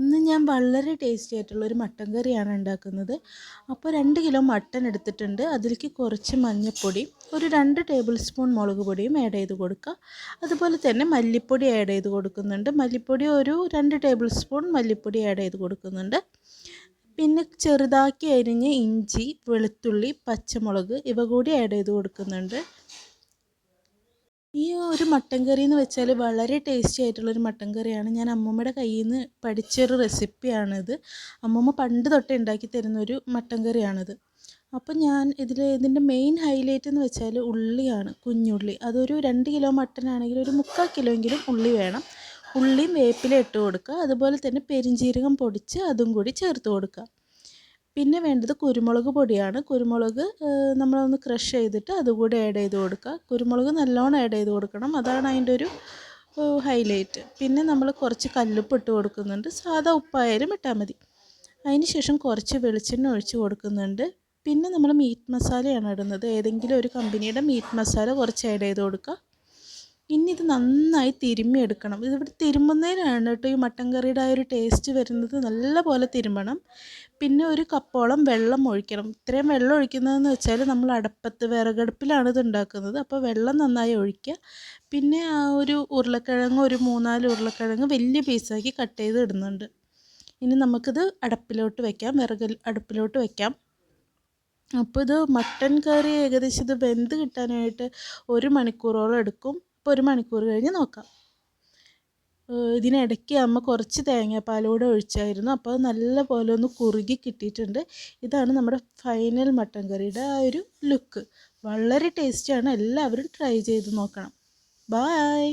ഇന്ന് ഞാൻ വളരെ ടേസ്റ്റി ആയിട്ടുള്ളൊരു മട്ടൻ കറിയാണ് ഉണ്ടാക്കുന്നത്. അപ്പോൾ 2 കിലോ മട്ടൻ എടുത്തിട്ടുണ്ട്. അതിലേക്ക് കുറച്ച് മഞ്ഞൾപ്പൊടി, ഒരു 2 ടേബിൾ സ്പൂൺ മുളക് പൊടിയും ആഡ് ചെയ്ത് കൊടുക്കുക. അതുപോലെ തന്നെ മല്ലിപ്പൊടി ആഡ് ചെയ്ത് കൊടുക്കുന്നുണ്ട്. മല്ലിപ്പൊടി ഒരു 2 ടേബിൾ സ്പൂൺ മല്ലിപ്പൊടി ആഡ് ചെയ്ത് കൊടുക്കുന്നുണ്ട്. പിന്നെ ചെറുതാക്കി അരിഞ്ഞ ഇഞ്ചി, വെളുത്തുള്ളി, പച്ചമുളക് ഇവ കൂടി ആഡ് ചെയ്ത് കൊടുക്കുന്നുണ്ട്. ഈ ഒരു മട്ടൻ കറി എന്ന് വെച്ചാൽ വളരെ ടേസ്റ്റി ആയിട്ടുള്ളൊരു മട്ടൻ കറിയാണ്. ഞാൻ അമ്മൂമ്മയുടെ കയ്യിൽ നിന്ന് പഠിച്ചൊരു റെസിപ്പിയാണിത്. അമ്മൂമ്മ പണ്ട് തൊട്ടേ ഉണ്ടാക്കി തരുന്നൊരു മട്ടൻ കറിയാണിത്. അപ്പം ഞാൻ ഇതിൻ്റെ മെയിൻ ഹൈലൈറ്റ് എന്ന് വെച്ചാൽ ഉള്ളിയാണ്, കുഞ്ഞുള്ളി. അതൊരു 2 കിലോ മട്ടനാണെങ്കിൽ ഒരു 3/4 കിലോ എങ്കിലും ഉള്ളി വേണം. ഉള്ളിയും വേപ്പില ഇട്ട് കൊടുക്കുക. അതുപോലെ തന്നെ പെരിഞ്ജീരകം പൊടിച്ച് അതും കൂടി ചേർത്ത് കൊടുക്കുക. പിന്നെ വേണ്ടത് കുരുമുളക് പൊടിയാണ്. കുരുമുളക് നമ്മളൊന്ന് ക്രഷ് ചെയ്തിട്ട് അതുകൂടി ആഡ് ചെയ്ത് കൊടുക്കുക. കുരുമുളക് നല്ലോണം ആഡ് ചെയ്ത് കൊടുക്കണം, അതാണ് അതിൻ്റെ ഒരു ഹൈലൈറ്റ്. പിന്നെ നമ്മൾ കുറച്ച് കല്ലുപ്പ് ഇട്ട് കൊടുക്കുന്നുണ്ട്. സാധാ ഉപ്പായാലും ഇട്ടാൽ മതി. അതിന് ശേഷം കുറച്ച് വെളിച്ചെണ്ണ ഒഴിച്ച് കൊടുക്കുന്നുണ്ട്. പിന്നെ നമ്മൾ മീറ്റ് മസാലയാണ് ഇടുന്നത്. ഏതെങ്കിലും ഒരു കമ്പനിയുടെ മീറ്റ് മസാല കുറച്ച് ആഡ് ചെയ്ത് കൊടുക്കുക. ഇനി ഇത് നന്നായി തിരുമ്മിയെടുക്കണം. ഇതിവിടെ തിരുമ്മുന്നതിനാണ് കേട്ടോ ഈ മട്ടൻ കറിയുടെ ആ ഒരു ടേസ്റ്റ് വരുന്നത്. നല്ല പോലെ തിരുമ്പണം. പിന്നെ ഒരു കപ്പോളം വെള്ളം ഒഴിക്കണം. ഇത്രയും വെള്ളം ഒഴിക്കുന്നതെന്ന് വെച്ചാൽ നമ്മൾ വിറകടുപ്പിലാണ് ഇത് ഉണ്ടാക്കുന്നത്. അപ്പോൾ വെള്ളം നന്നായി ഒഴിക്കുക. പിന്നെ ആ ഒരു ഉരുളക്കിഴങ്ങ്, ഒരു 3-4 ഉരുളക്കിഴങ്ങ് വലിയ പീസാക്കി കട്ട് ചെയ്ത് ഇടുന്നുണ്ട്. ഇനി നമുക്കിത് അടുപ്പിലോട്ട് വയ്ക്കാം. അപ്പോൾ ഇത് മട്ടൻ കറി ഏകദേശം ഇത് വെന്ത് കിട്ടാനായിട്ട് 1 മണിക്കൂറോളം എടുക്കും. അപ്പോൾ 1 മണിക്കൂർ കഴിഞ്ഞ് നോക്കാം. ഇതിനിടയ്ക്ക് അമ്മ കുറച്ച് തേങ്ങാപ്പാലൂടെ ഒഴിച്ചായിരുന്നു. അപ്പോൾ അത് നല്ല പോലെ ഒന്ന് കുറുകി കിട്ടിയിട്ടുണ്ട്. ഇതാണ് നമ്മുടെ ഫൈനൽ മട്ടൻ കറിയുടെ ആ ഒരു ലുക്ക്. വളരെ ടേസ്റ്റിയാണ്. എല്ലാവരും ട്രൈ ചെയ്ത് നോക്കണം. ബായ്.